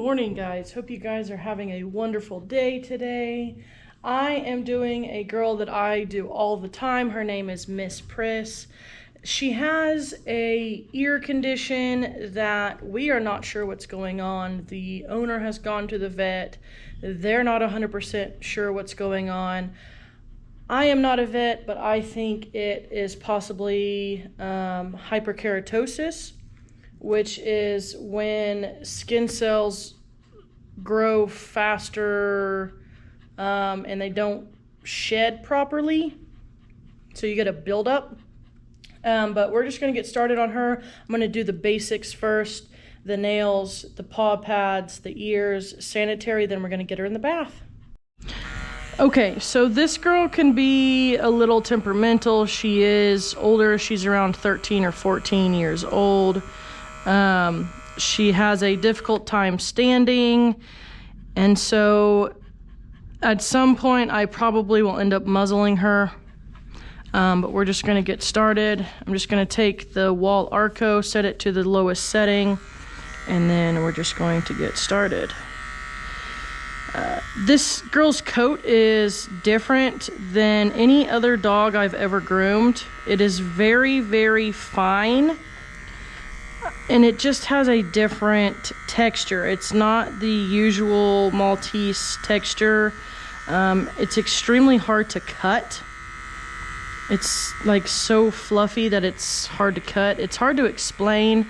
morning, guys. Hope you guys are having a wonderful day today. I am doing a girl that I do all the time. Her name is Miss Priss. She has a ear condition that we are not sure what's going on. The owner has gone to the vet. They're not 100% sure what's going on. I am not a vet, but I think it is possibly hyperkeratosis, which is when skin cells grow faster and they don't shed properly. So you get a buildup. But we're just going to get started on her. I'm going to do the basics first, the nails, the paw pads, the ears, sanitary, then we're going to get her in the bath. Okay, so this girl can be a little temperamental. She is older. She's around 13 or 14 years old. She has a difficult time standing, and so at some point I probably will end up muzzling her, but we're just going to get started. I'm just going to take the wall arco, set it to the lowest setting, and then we're just going to get started. This girl's coat is different than any other dog I've ever groomed. It is very, very fine. And it just has a different texture. It's not the usual Maltese texture. It's extremely hard to cut. It's like so fluffy that it's hard to cut. It's hard to explain.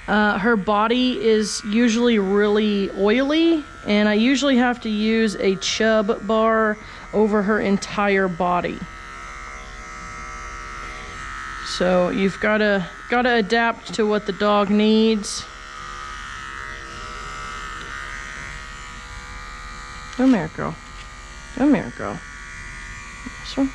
Her body is usually really oily, and I usually have to use a chub bar over her entire body. So you've gotta adapt to what the dog needs. Come here, girl. Come here, girl. This one.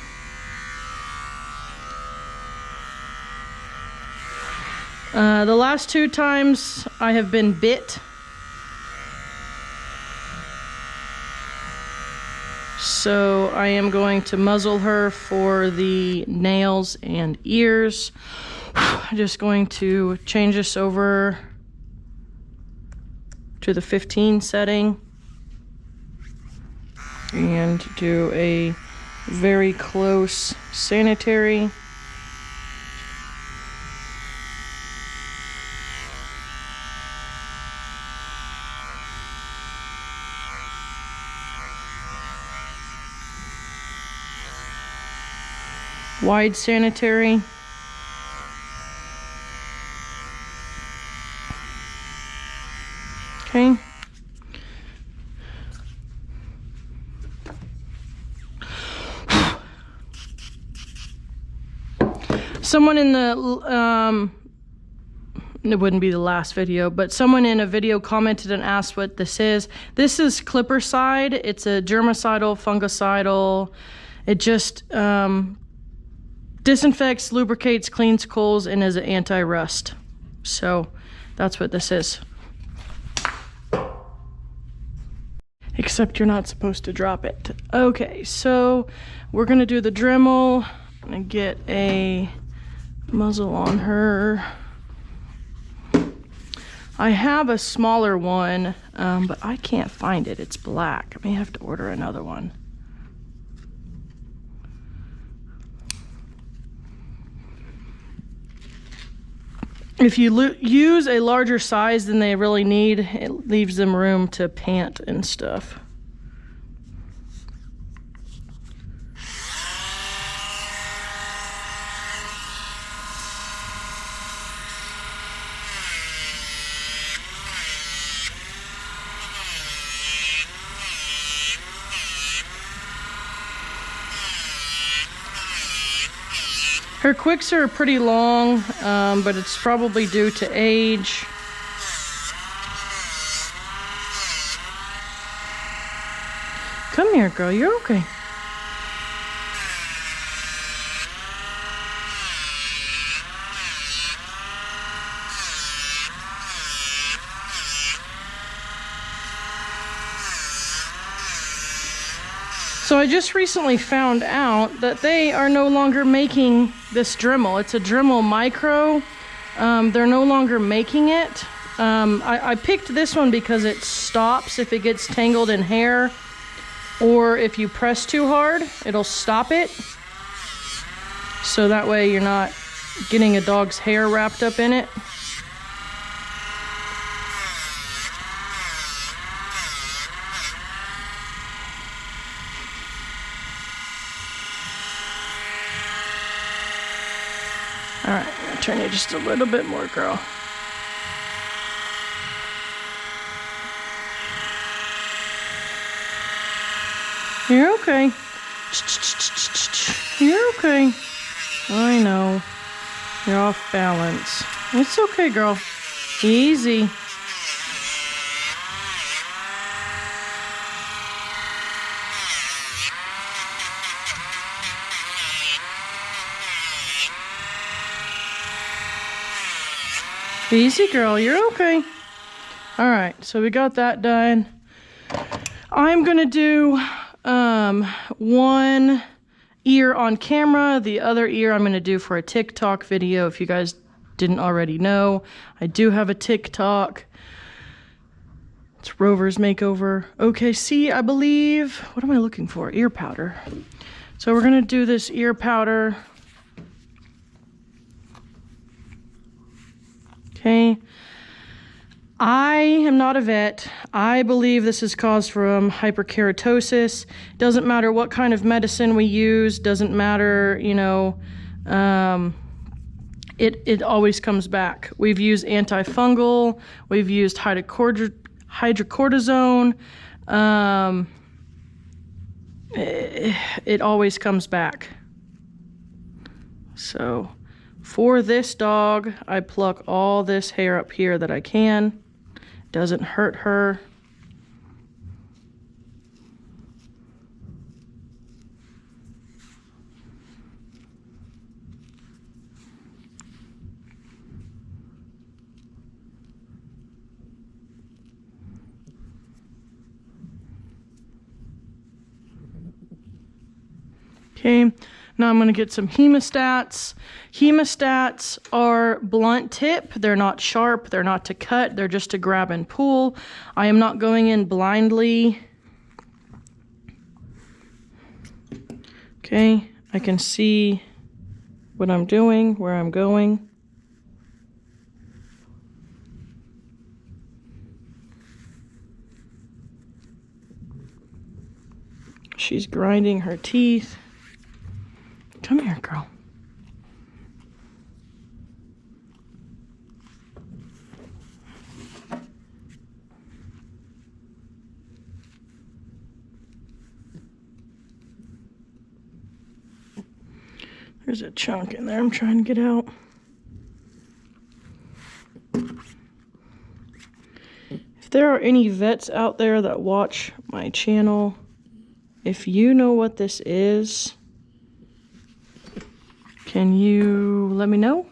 The last 2 times I have been bit. So I am going to muzzle her for the nails and ears. I'm just going to change this over to the 15 setting and do a very close sanitary. Wide sanitary. Okay. Someone in the, it wouldn't be the last video, but someone in a video commented and asked what this is. This is clippercide. It's a germicidal, fungicidal. It just, disinfects, lubricates, cleans coals, and is an anti-rust. So that's what this is. Except you're not supposed to drop it. Okay, so we're gonna do the Dremel and get a muzzle on her. I have a smaller one, but I can't find it. It's black. I may have to order another one. If you use a larger size than they really need, it leaves them room to pant and stuff. Her quicks are pretty long, but it's probably due to age. Come here, girl, you're okay. So I just recently found out that they are no longer making this Dremel. It's a Dremel Micro. They're no longer making it. I picked this one because it stops if it gets tangled in hair, or if you press too hard, it'll stop it. So that way you're not getting a dog's hair wrapped up in it. All right, I'm gonna turn you just a little bit more, girl. You're okay. You're okay. I know. You're off balance. It's okay, girl. Easy. Easy, girl. You're okay. All right, so we got that done. I'm gonna do one ear on camera, the other ear I'm gonna do for a TikTok video. If you guys didn't already know, I do have a TikTok. It's Rovers Makeover. OKC, I believe. What am I looking for? Ear powder. So we're gonna do this ear powder. Okay. I am not a vet. I believe this is caused from hyperkeratosis. Doesn't matter what kind of medicine we use, doesn't matter, you know, it always comes back. We've used antifungal, we've used hydrocortisone. It always comes back. So for this dog, I pluck all this hair up here that I can. Doesn't hurt her. Okay, now I'm gonna get some hemostats. Hemostats are blunt tip. They're not sharp, they're not to cut, they're just to grab and pull. I am not going in blindly. Okay, I can see what I'm doing, where I'm going. She's grinding her teeth. Come here, girl. There's a chunk in there I'm trying to get out. If there are any vets out there that watch my channel, if you know what this is, can you let me know?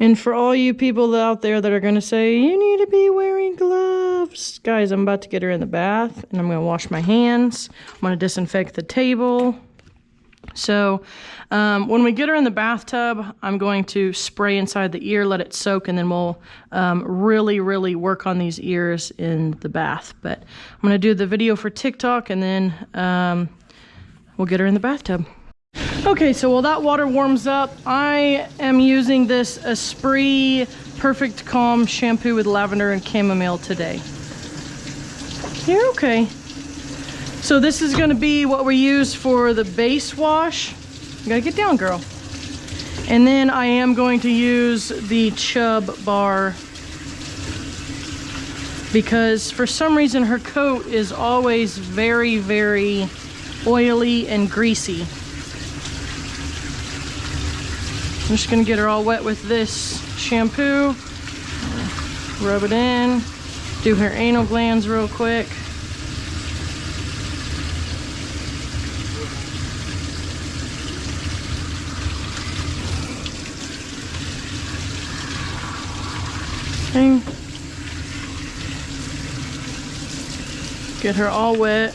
And for all you people out there that are going to say, you need to be wearing gloves. Guys, I'm about to get her in the bath and I'm going to wash my hands. I'm going to disinfect the table. So when we get her in the bathtub, I'm going to spray inside the ear, let it soak, and then we'll really work on these ears in the bath. But I'm going to do the video for TikTok and then we'll get her in the bathtub. Okay, so while that water warms up, I am using this Esprit Perfect Calm shampoo with lavender and chamomile today. You're okay. So this is going to be what we use for the base wash. You gotta get down, girl. And then I am going to use the Chub bar because for some reason her coat is always very oily and greasy. I'm just gonna get her all wet with this shampoo, rub it in, do her anal glands real quick. Okay. Get her all wet.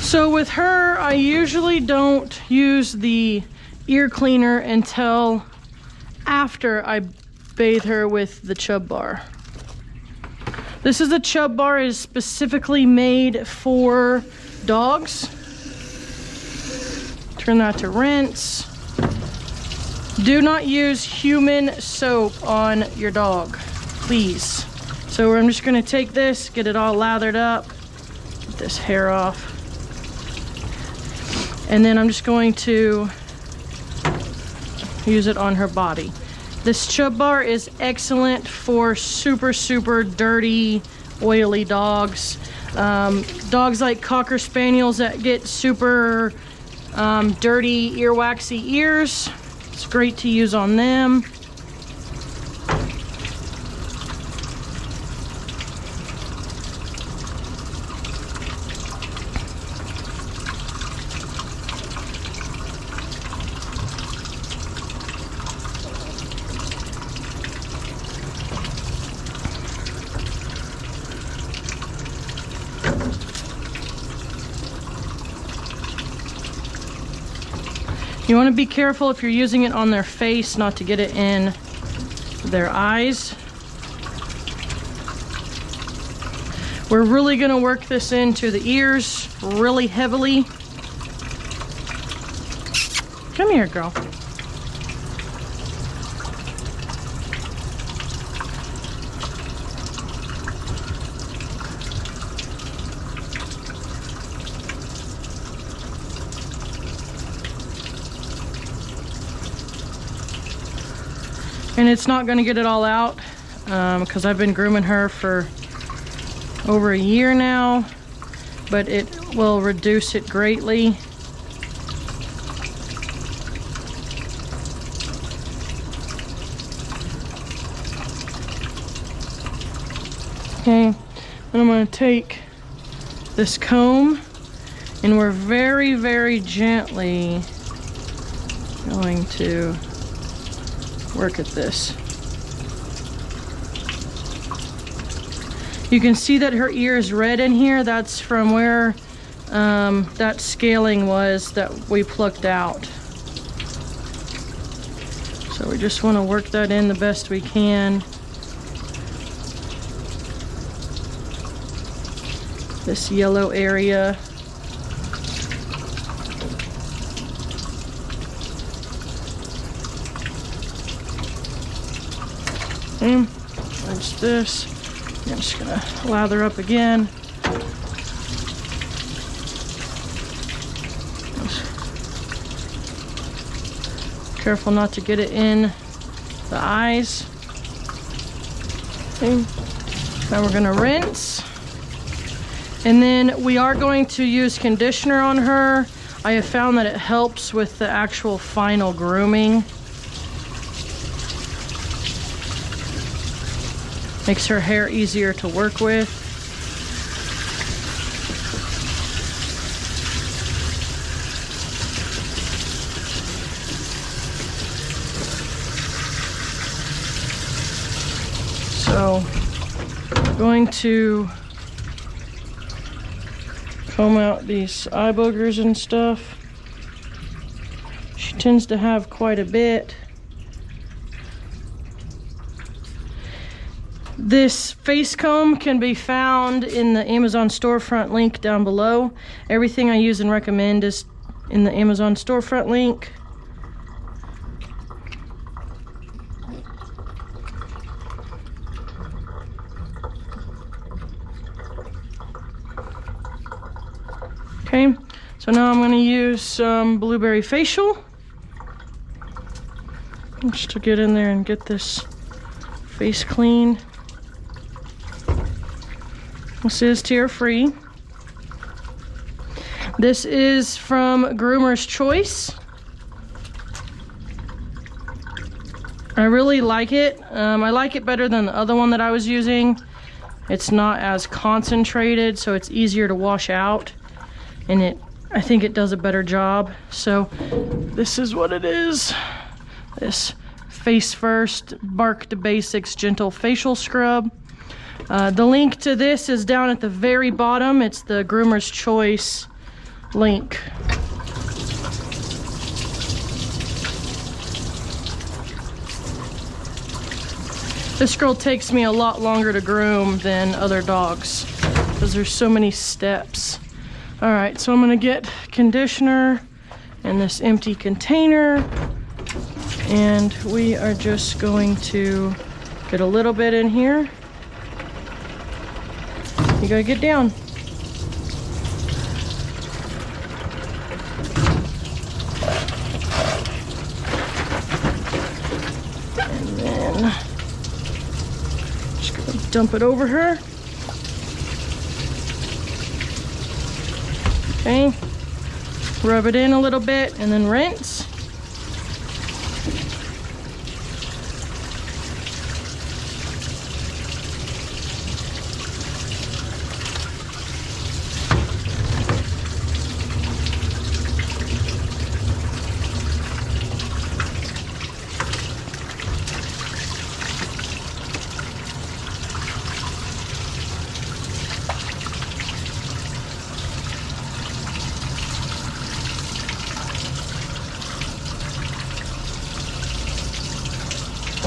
So with her, I usually don't use the ear cleaner until after I bathe her with the Chub Bar. This is a Chub Bar, is specifically made for dogs. Turn that to rinse. Do not use human soap on your dog, please. So I'm just gonna take this, get it all lathered up, get this hair off. And then I'm just going to use it on her body. This Chub Bar is excellent for super, super dirty, oily dogs. Dogs like Cocker Spaniels that get super dirty, earwaxy ears. It's great to use on them. You want to be careful if you're using it on their face not to get it in their eyes. We're really going to work this into the ears really heavily. Come here, girl. And it's not going to get it all out because I've been grooming her for over a year now, but it will reduce it greatly. Okay, and I'm going to take this comb and we're very, very gently going to work at this. You can see that her ear is red in here. That's from where that scaling was that we plucked out. So we just want to work that in the best we can. This yellow area. Okay, rinse this. I'm just gonna lather up again. Careful not to get it in the eyes. Okay, now we're gonna rinse. And then we are going to use conditioner on her. I have found that it helps with the actual final grooming. Makes her hair easier to work with. So, I'm going to comb out these eye boogers and stuff. She tends to have quite a bit. This face comb can be found in the Amazon storefront link down below. Everything I use and recommend is in the Amazon storefront link. Okay, so now I'm going to use some blueberry facial just to get in there and get this face clean. This is tear-free. This is from Groomer's Choice. I really like it. I like it better than the other one that I was using. It's not as concentrated, so it's easier to wash out, and I think it does a better job. So this is what it is. This Face First Bark to Basics Gentle Facial Scrub. The link to this is down at the very bottom. It's the Groomer's Choice link. This girl takes me a lot longer to groom than other dogs because there's so many steps. All right, so I'm gonna get conditioner in this empty container, and we are just going to get a little bit in here. You gotta get down. And then just gonna dump it over her. Okay, rub it in a little bit and then rinse.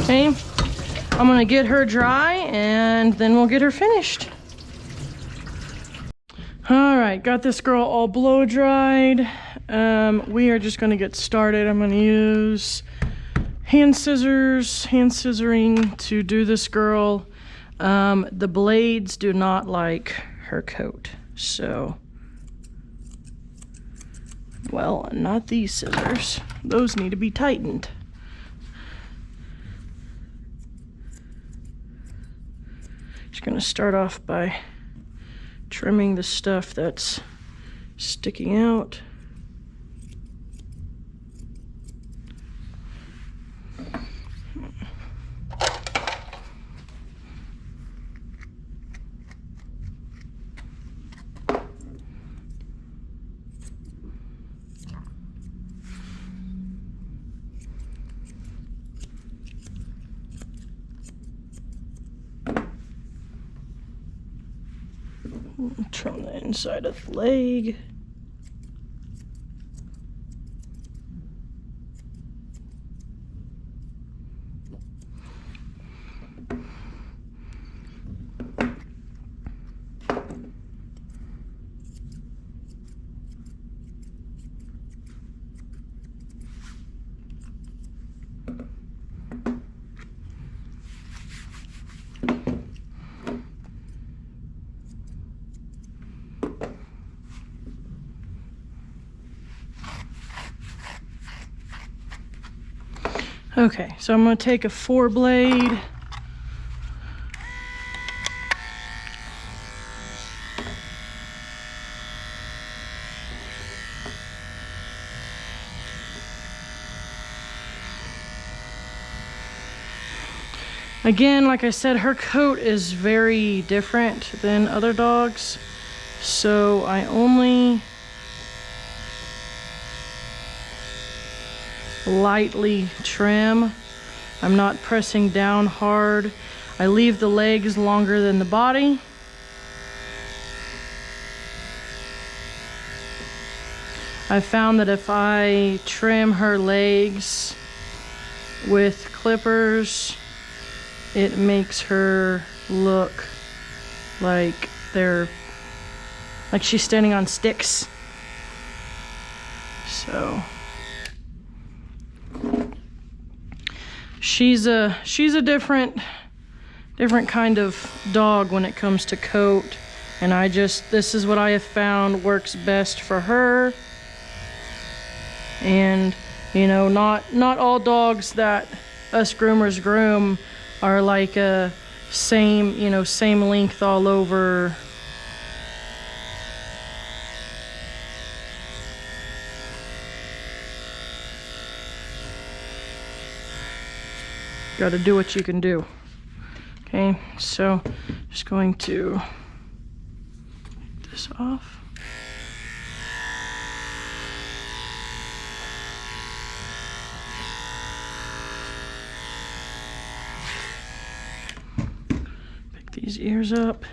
Okay, I'm gonna get her dry and then we'll get her finished. All right, got this girl all blow dried. We are just gonna get started. I'm gonna use hand scissoring to do this girl. The blades do not like her coat, so, well, not these scissors. Those need to be tightened. Just gonna start off by trimming the stuff that's sticking out. Trim the inside of the leg. Okay, so I'm going to take a 4-blade. Again, like I said, her coat is very different than other dogs, so I only lightly trim. I'm not pressing down hard. I leave the legs longer than the body. I found that if I trim her legs with clippers, it makes her look like she's standing on sticks. So she's a different kind of dog when it comes to coat, and this is what I have found works best for her. And you know, not all dogs that us groomers groom are like a same length all over. got to do what you can do. Okay, so just going to take this off. Pick these ears up.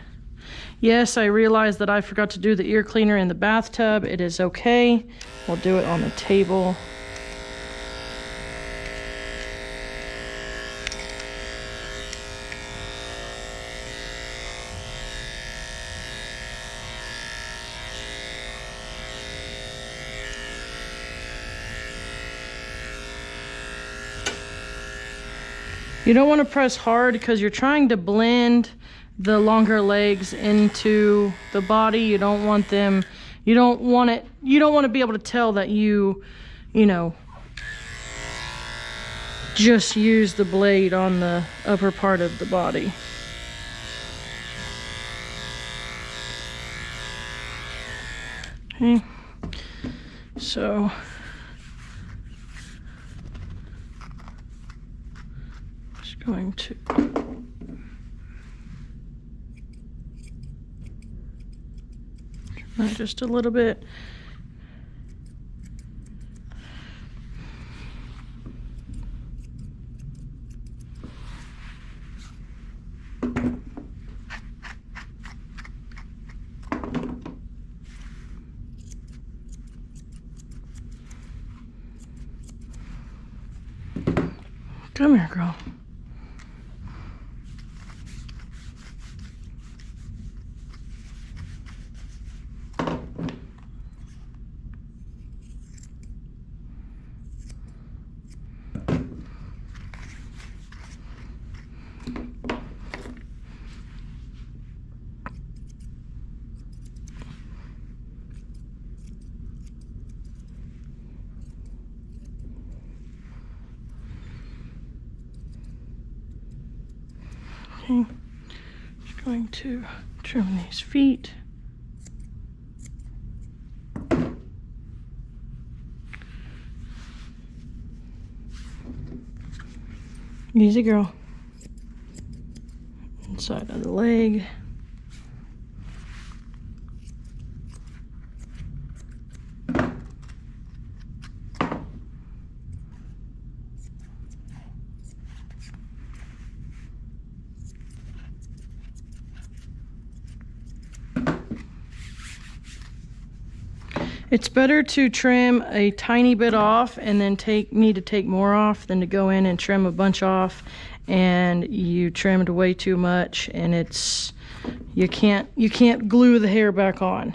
Yes, I realized that I forgot to do the ear cleaner in the bathtub. It is okay. We'll do it on the table. You don't want to press hard because you're trying to blend the longer legs into the body. You don't want them, you don't want to be able to tell that you know, just use the blade on the upper part of the body. Okay, so just going to just a little bit. Come here, girl. Okay, just going to trim these feet. Easy, girl. Inside of the leg. It's better to trim a tiny bit off and then need to take more off than to go in and trim a bunch off and you trimmed way too much and you can't glue the hair back on.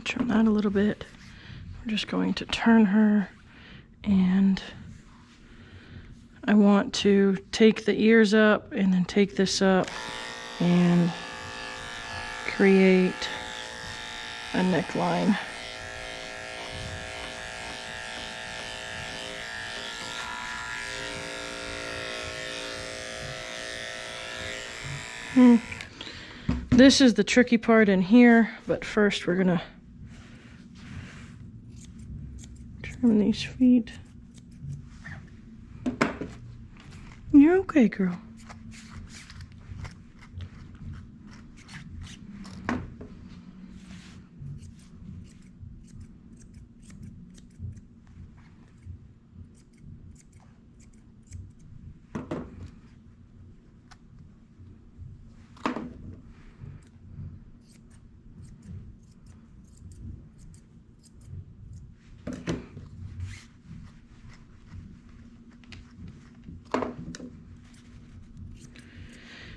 Trim that a little bit. We're just going to turn her, and I want to take the ears up and then take this up and create a neckline. This is the tricky part in here, but first we're gonna trim these feet. You're okay, girl.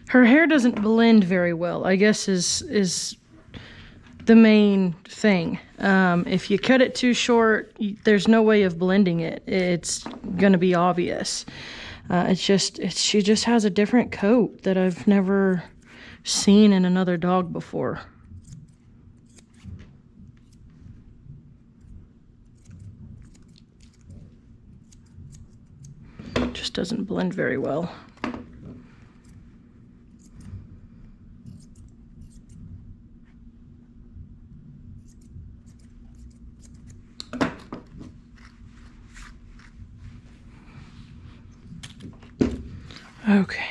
Her hair doesn't blend very well, I guess is the main thing. If you cut it too short, there's no way of blending it. It's gonna be obvious. She just has a different coat that I've never seen in another dog before. Just doesn't blend very well. Okay,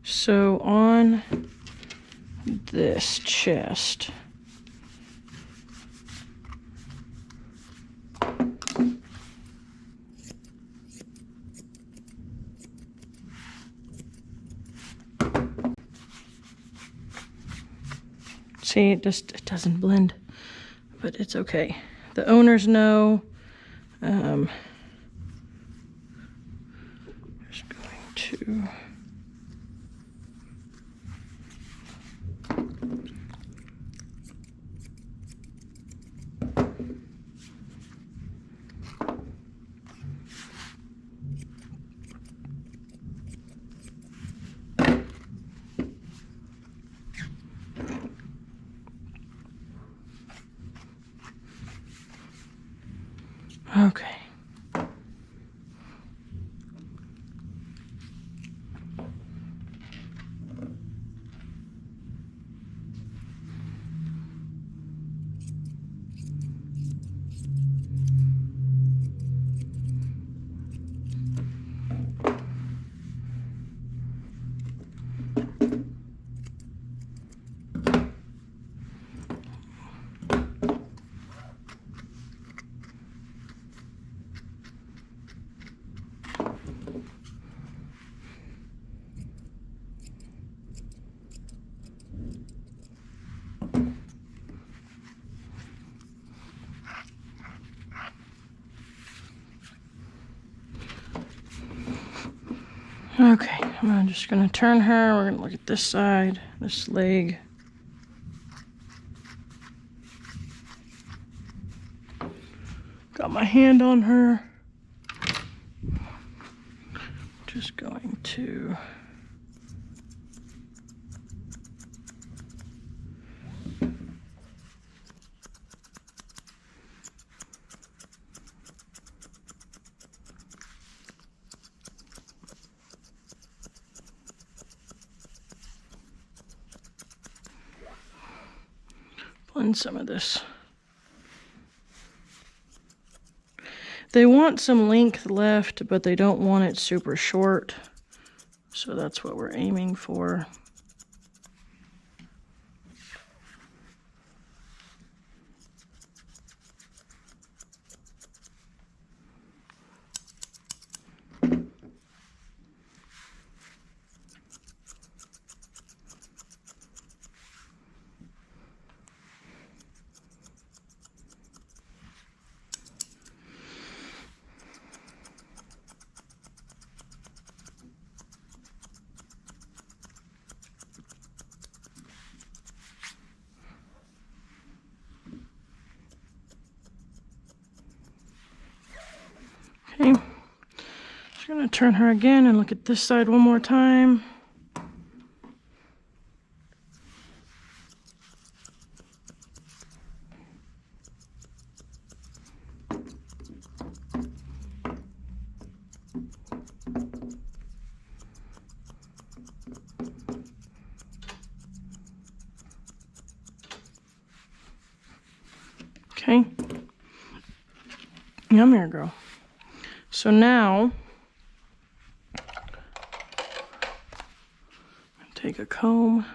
so on this chest, see, it doesn't blend, but it's okay. The owners know. Just going to okay. Okay, I'm just gonna turn her. We're gonna look at this side, this leg. Got my hand on her. Just going to blend some of this. They want some length left, but they don't want it super short. So that's what we're aiming for. Okay, just gonna turn her again and look at this side one more time. Okay, come here, girl. So now, take a comb.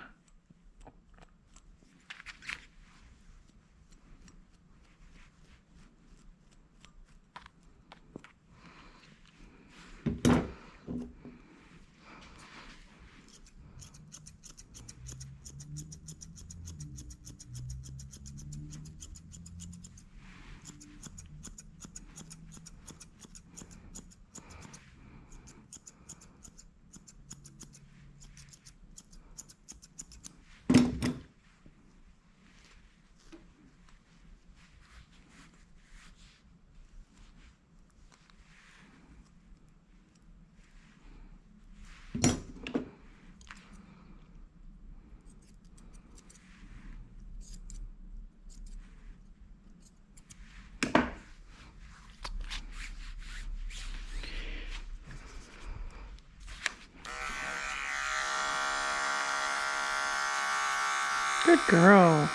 Good girl.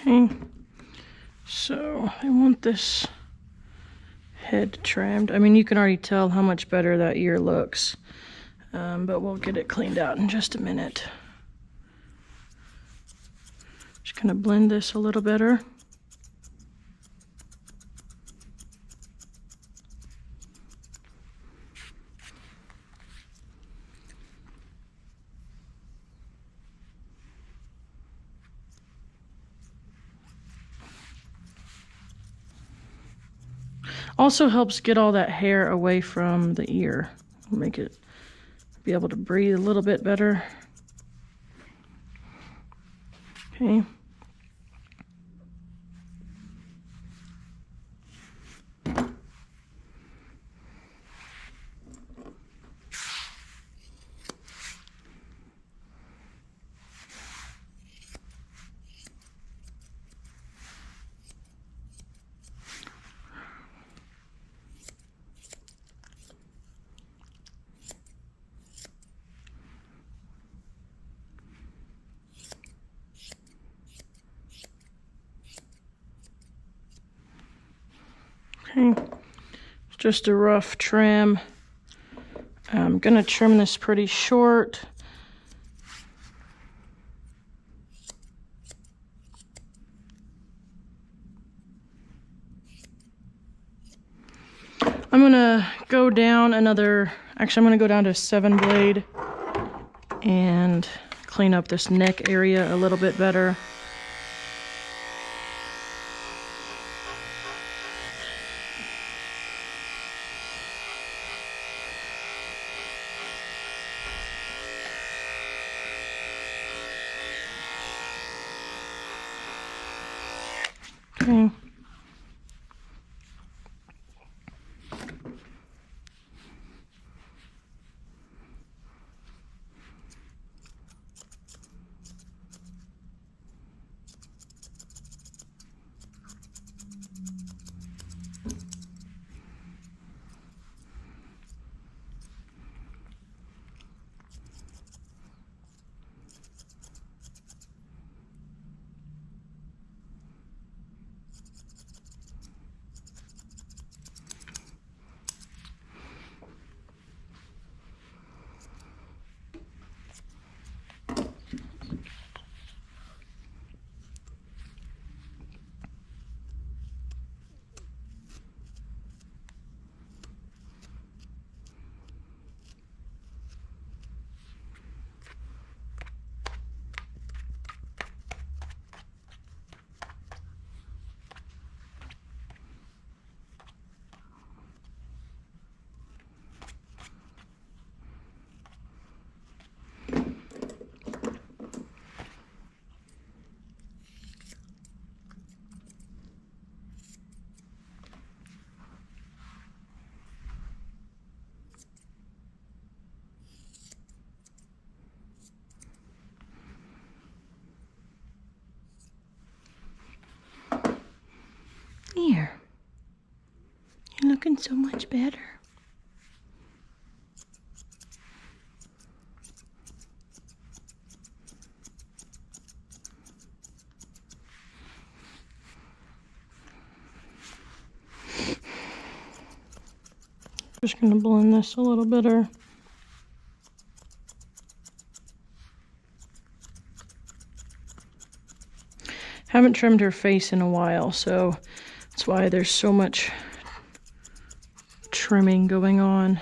Okay, so I want this head trimmed. I mean, you can already tell how much better that ear looks, but we'll get it cleaned out in just a minute. Just gonna blend this a little better. Also helps get all that hair away from the ear. Make it be able to breathe a little bit better. Okay. Okay, just a rough trim. I'm gonna trim this pretty short. I'm gonna go down another, actually I'm gonna go down to 7 blade and clean up this neck area a little bit better. Okay. Here, you're looking so much better. Just gonna blend this a little better. Haven't trimmed her face in a while, so that's why there's so much trimming going on.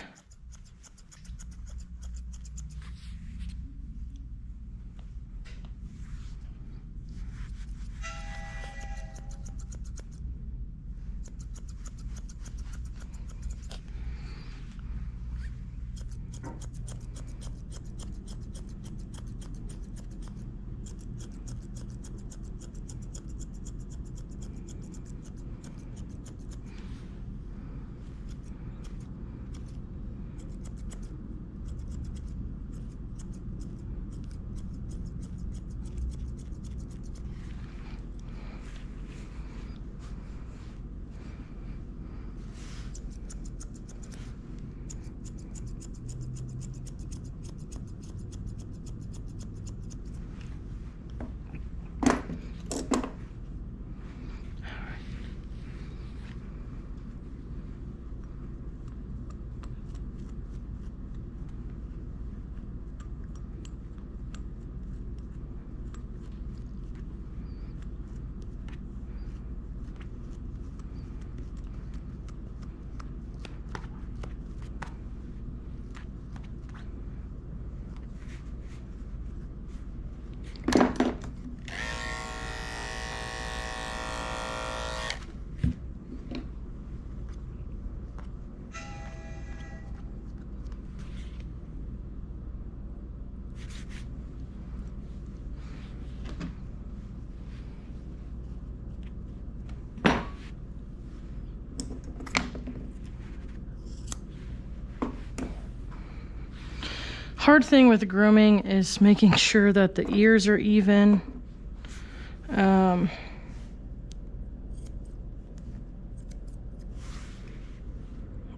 Hard thing with grooming is making sure that the ears are even.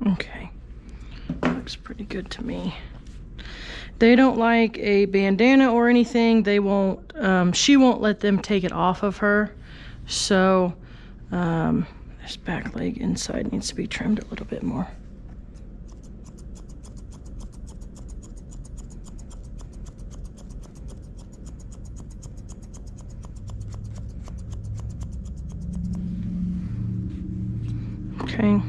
Okay, looks pretty good to me. They don't like a bandana or anything. They won't, she won't let them take it off of her. So this back leg inside needs to be trimmed a little bit more. Okay.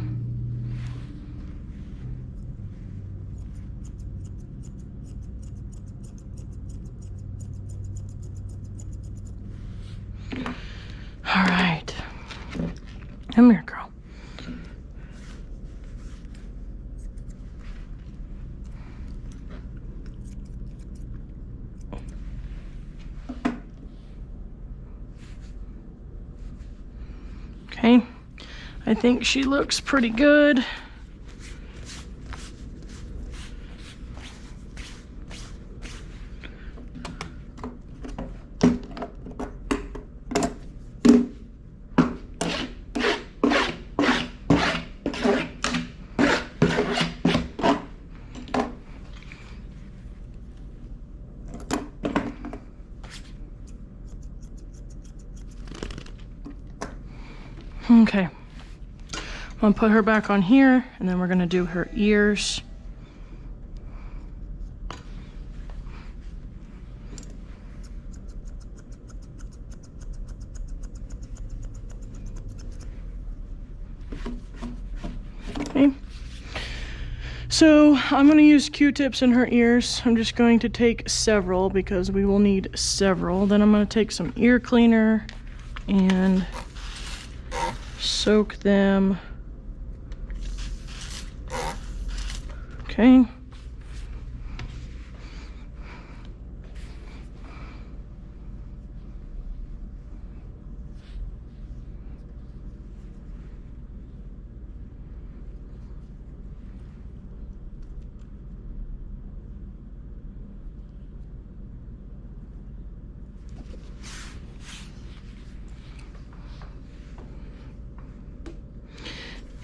All right. Come here, girl. Okay. I think she looks pretty good. Okay. I'm gonna put her back on here, and then we're gonna do her ears. Okay. So I'm gonna use Q-tips in her ears. I'm just going to take several because we will need several. Then I'm gonna take some ear cleaner and soak them. Okay.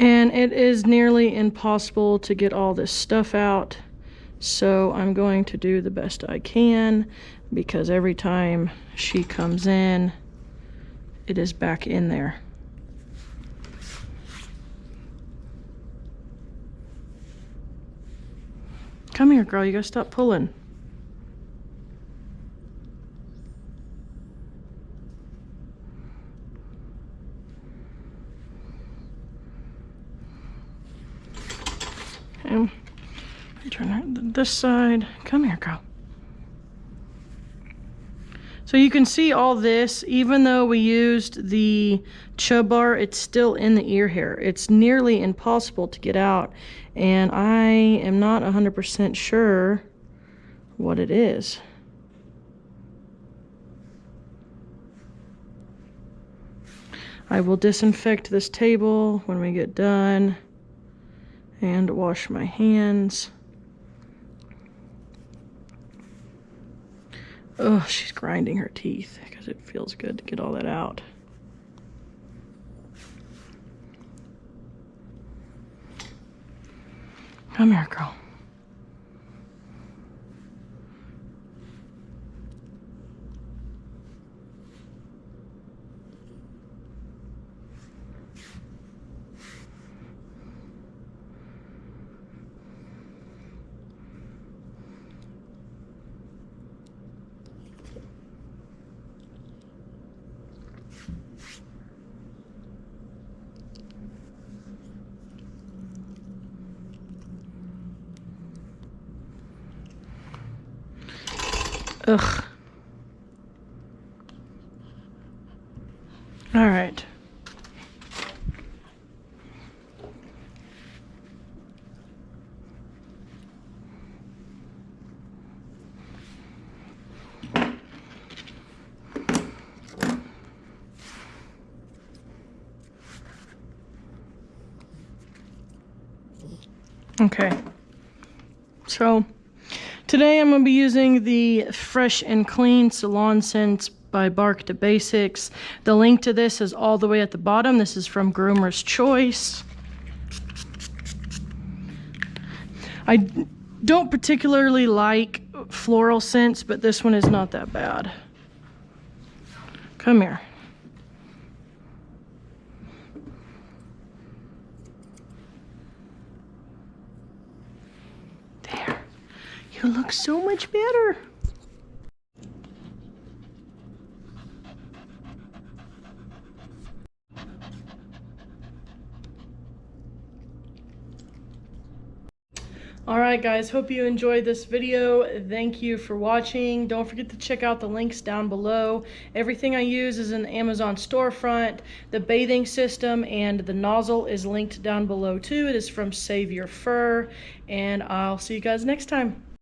And it is nearly impossible to get all this stuff out. So I'm going to do the best I can because every time she comes in, it is back in there. Come here, girl, you gotta stop pulling. Okay. Turn her to this side. Come here, girl. So you can see all this, even though we used the chub bar, it's still in the ear hair. It's nearly impossible to get out, and I am not 100% sure what it is. I will disinfect this table when we get done and wash my hands. Oh, she's grinding her teeth because it feels good to get all that out. Come here, girl. Ugh. All right. Okay. So Today I'm going to be using the Fresh and Clean Salon Scents by Bark to Basics. The link to this is all the way at the bottom. This is from Groomer's Choice. I don't particularly like floral scents, but this one is not that bad. Come here. There. You look so much better. Alright guys, hope you enjoyed this video. Thank you for watching. Don't forget to check out the links down below. Everything I use is in the Amazon storefront. The bathing system and the nozzle is linked down below too. It is from Save Your Fur. And I'll see you guys next time.